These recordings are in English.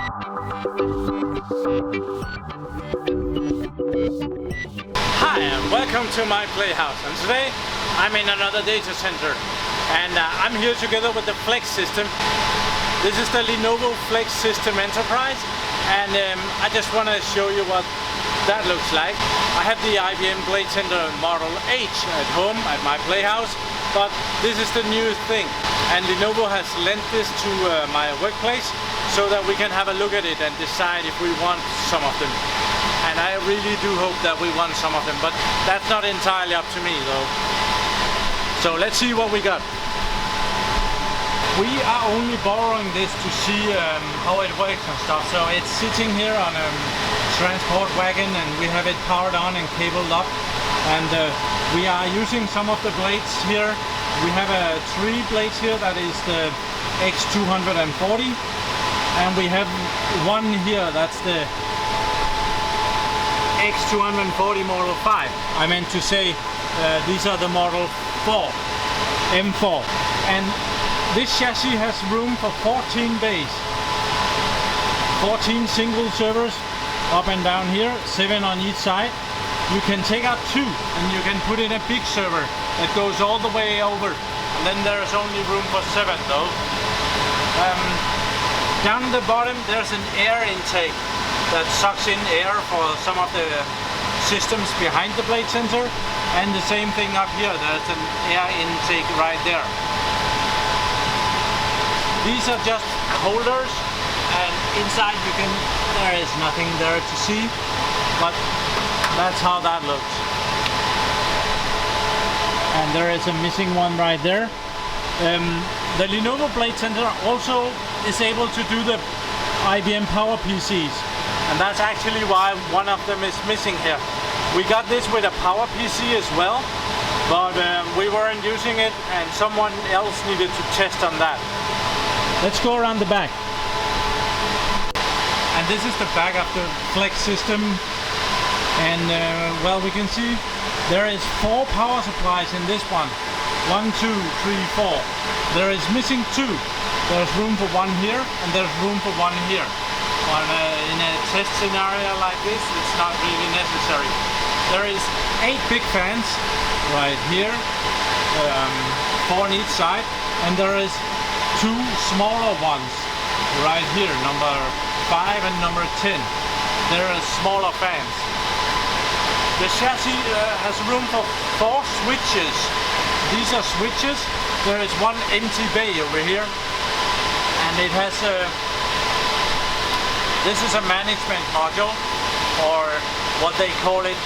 Hi and welcome to my PlayHouse, and today I'm in another data center and I'm here together with the Flex System. This is the Lenovo Flex System Enterprise, and I just want to show you what that looks like. I have the IBM Datacenter Model H at home at my PlayHouse, but this is the new thing, and Lenovo has lent this to my workplace so that we can have a look at it and decide if we want some of them. And I really do hope that we want some of them, but that's not entirely up to me though. So let's see what we got. We are only borrowing this to see how it works and stuff. So it's sitting here on a transport wagon and we have it powered on and cabled up. And we are using some of the blades here. We have 3 blades here, that is the x240. And we have one here, that's the x240 Model 5. I meant to say these are the Model 4, M4. And this chassis has room for 14 bays. 14 single servers up and down here, 7 on each side. You can take out 2 and you can put in a big server that goes all the way over. And then there's only room for 7 though. Down at the bottom there's an air intake that sucks in air for some of the systems behind the Datacenter, and the same thing up here, there's an air intake right there. These are just holders, and inside there is nothing there to see, but that's how that looks. And there is a missing one right there. The Lenovo Datacenter also is able to do the IBM Power PCs. And that's actually why one of them is missing here. We got this with a Power PC as well, but we weren't using it and someone else needed to test on that. Let's go around the back. And this is the back of the Flex System. And well, we can see there is 4 power supplies in this one. 1, 2, 3, 4. There is missing 2. There's room for 1 here and there's room for 1 here. In a test scenario like this, it's not really necessary. There is 8 big fans right here, 4 on each side, and there is 2 smaller ones right here, number 5 and number 10. There are smaller fans. The chassis has room for 4 switches. These are switches. There is 1 empty bay over here, and it has this is a management module, or what they call it.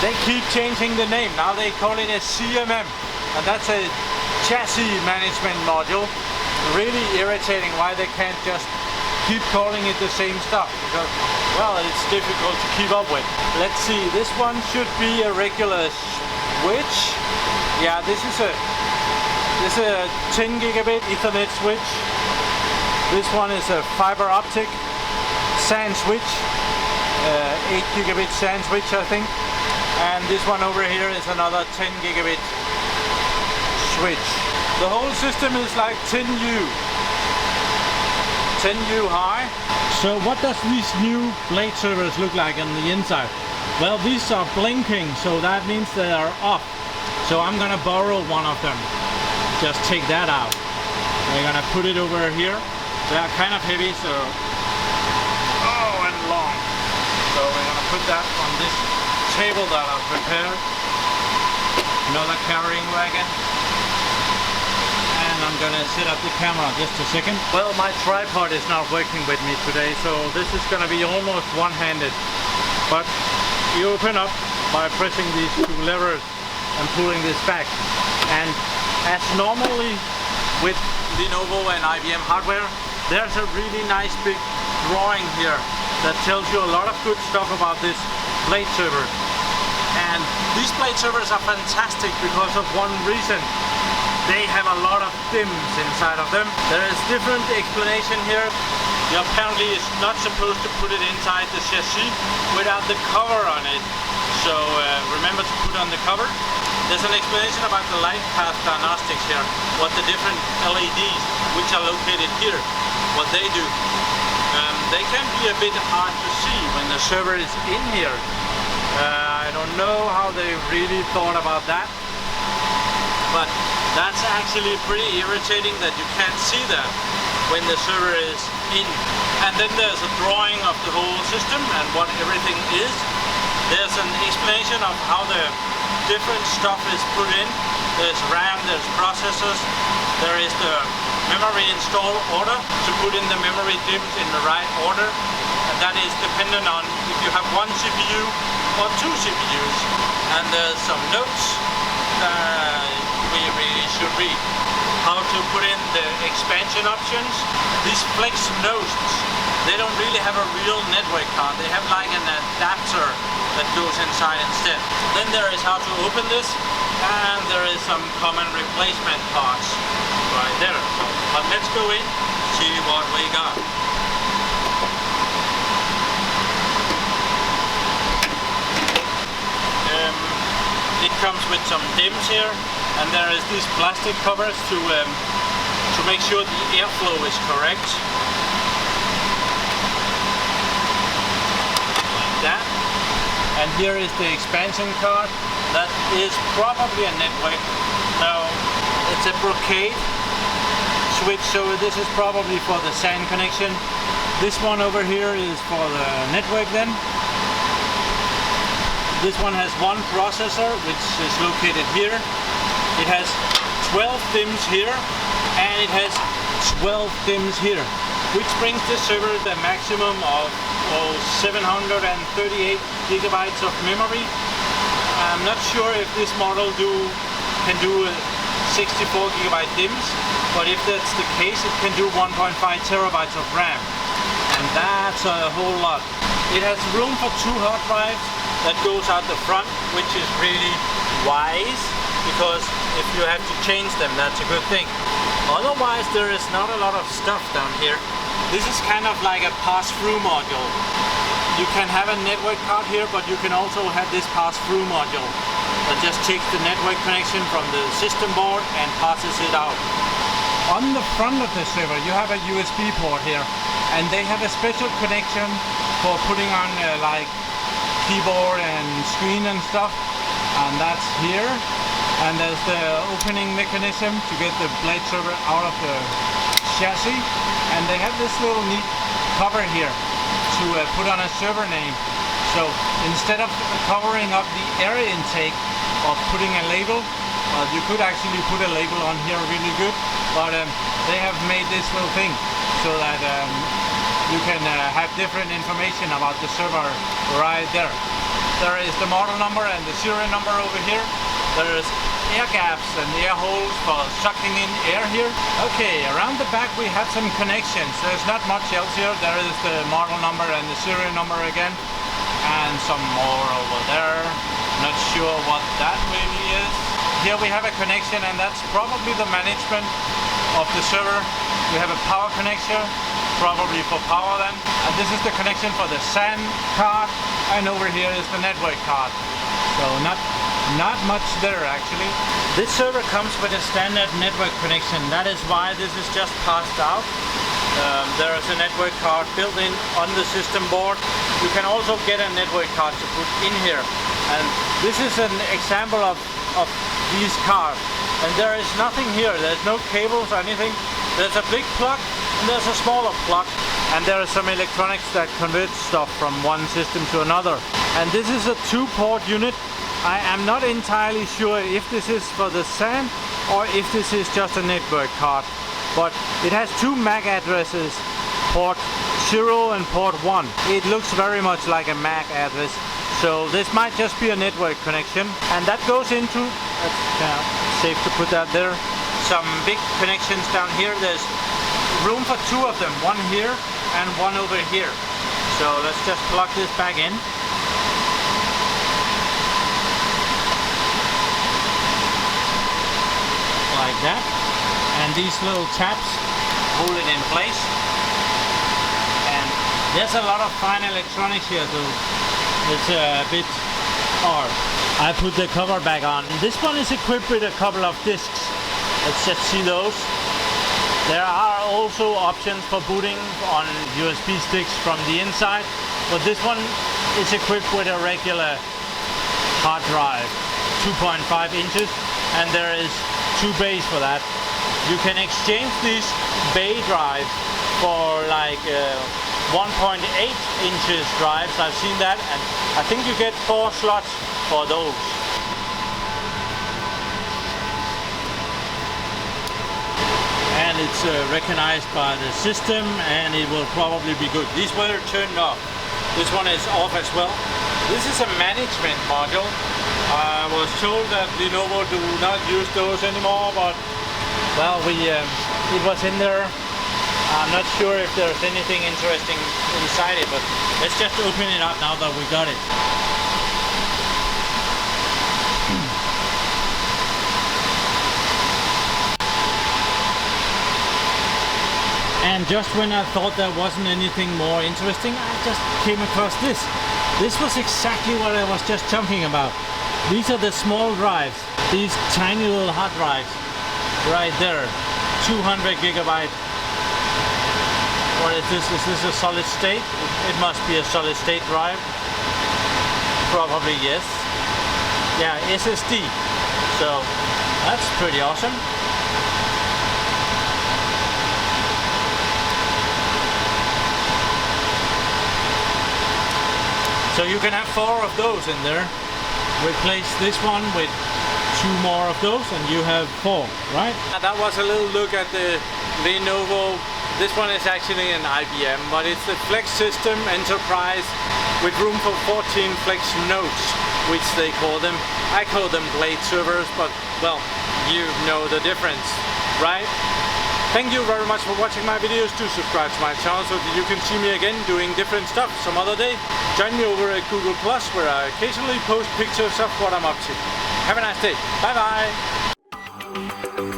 They keep changing the name. Now they call it a CMM, and that's a chassis management module. Really irritating why they can't just keep calling it the same stuff, because, well, it's difficult to keep up with. Let's see, this one should be a regular switch. Yeah, this is a 10 gigabit Ethernet switch. This one is a fiber optic SAN switch, 8 gigabit SAN switch, I think. And this one over here is another 10 gigabit switch. The whole system is like 10U high. So what does these new blade servers look like on the inside? Well, these are blinking, so that means they are off. So I'm gonna borrow one of them. Just take that out. We're gonna put it over here. They are kind of heavy, so and long. So we're gonna put that on this table that I've prepared. Another carrying wagon. And I'm gonna set up the camera just a second. Well, my tripod is not working with me today, so this is gonna be almost one-handed. But you open up by pressing these 2 levers and pulling this back. And as normally with Lenovo and IBM hardware, there's a really nice big drawing here that tells you a lot of good stuff about this blade server. And these blade servers are fantastic because of one reason. They have a lot of DIMMs inside of them. There is different explanation here. You apparently is not supposed to put it inside the chassis without the cover on it. So remember to put on the cover. There's an explanation about the light path diagnostics here, what the different LEDs, which are located here, what they do. they can be a bit hard to see when the server is in here. I don't know how they really thought about that, but that's actually pretty irritating that you can't see that when the server is in. And then there's a drawing of the whole system and what everything is. There's an explanation of how the different stuff is put in. There's RAM, there's processors, there is the memory install order to put in the memory DIMMs in the right order, and that is dependent on if you have one CPU or two CPUs. And there's some notes we really should read. How to put in the expansion options. These Flex nodes, they don't really have a real network card. They have like an adapter that goes inside instead. Then there is how to open this, and there is some common replacement parts right there. But let's go in, see what we got. It comes with some DIMMs here, and there is these plastic covers to make sure the airflow is correct. Like that. And here is the expansion card. That is probably a network. No, it's a Brocade switch, so this is probably for the SAN connection. This one over here is for the network then. This one has one processor, which is located here. It has 12 DIMMs here, and it has 12 DIMMs here, which brings the server the maximum of 738 gigabytes of memory. I'm not sure if this model can do 64 gigabyte DIMMs, but if that's the case, it can do 1.5 terabytes of RAM, and that's a whole lot. It has room for 2 hard drives that goes out the front, which is really wise, because if you have to change them, that's a good thing. Otherwise, there is not a lot of stuff down here. This is kind of like a pass-through module. You can have a network card here, but you can also have this pass-through module that just takes the network connection from the system board and passes it out. On the front of the server, you have a USB port here, and they have a special connection for putting on like keyboard and screen and stuff, and that's here. And there's the opening mechanism to get the blade server out of the chassis, and they have this little neat cover here to put on a server name. So instead of covering up the air intake or putting a label, you could actually put a label on here really good, but they have made this little thing so that you can have different information about the server right there. There is the model number and the serial number over here. There's air gaps and air holes for sucking in air here. Okay, around the back we have some connections. There's not much else here. There is the model number and the serial number again, and some more over there. Not sure what that really is. Here we have a connection, and that's probably the management of the server. We have a power connection, probably for power then. And this is the connection for the SAN card, and over here is the network card. So not much there actually. This server comes with a standard network connection. That is why this is just passed out. There is a network card built in on the system board. You can also get a network card to put in here. And this is an example of these cards. And there is nothing here. There's no cables or anything. There's a big plug and there's a smaller plug. And there are some electronics that convert stuff from one system to another. And this is a 2-port unit. I am not entirely sure if this is for the SAN or if this is just a network card. But it has 2 MAC addresses, port 0 and port 1. It looks very much like a MAC address. So this might just be a network connection. And that goes into, safe to put that there, some big connections down here. There's room for 2 of them, one here and one over here. So let's just plug this back in. Like that. And these little tabs hold it in place. And there's a lot of fine electronics here, so it's a bit hard. I put the cover back on. This one is equipped with a couple of discs. Let's just see those. There are also options for booting on USB sticks from the inside, but this one is equipped with a regular hard drive, 2.5 inches, and there is 2 bays for that. You can exchange these bay drives for like 1.8 inches drives. I've seen that, and I think you get 4 slots for those. And it's recognized by the system, and it will probably be good. These were turned off. This one is off as well. This is a management module. I was told that Lenovo do not use those anymore, but well, it was in there. I'm not sure if there's anything interesting inside it, but let's just open it up now that we got it. And just when I thought there wasn't anything more interesting, I just came across this. This was exactly what I was just talking about. These are the small drives, these tiny little hard drives, right there, 200 gigabyte. What is this? Is this a solid state? It must be a solid state drive. Probably yes. Yeah, SSD. So that's pretty awesome. So you can have 4 of those in there. Replace this one with 2 more of those and you have 4, right? That was a little look at the Lenovo. This one is actually an IBM, but it's the Flex System Enterprise with room for 14 Flex nodes, which they call them. I call them blade servers, but well, you know the difference, right? Thank you very much for watching my videos. Do subscribe to my channel so that you can see me again doing different stuff some other day. Join me over at Google+, where I occasionally post pictures of what I'm up to. Have a nice day. Bye bye.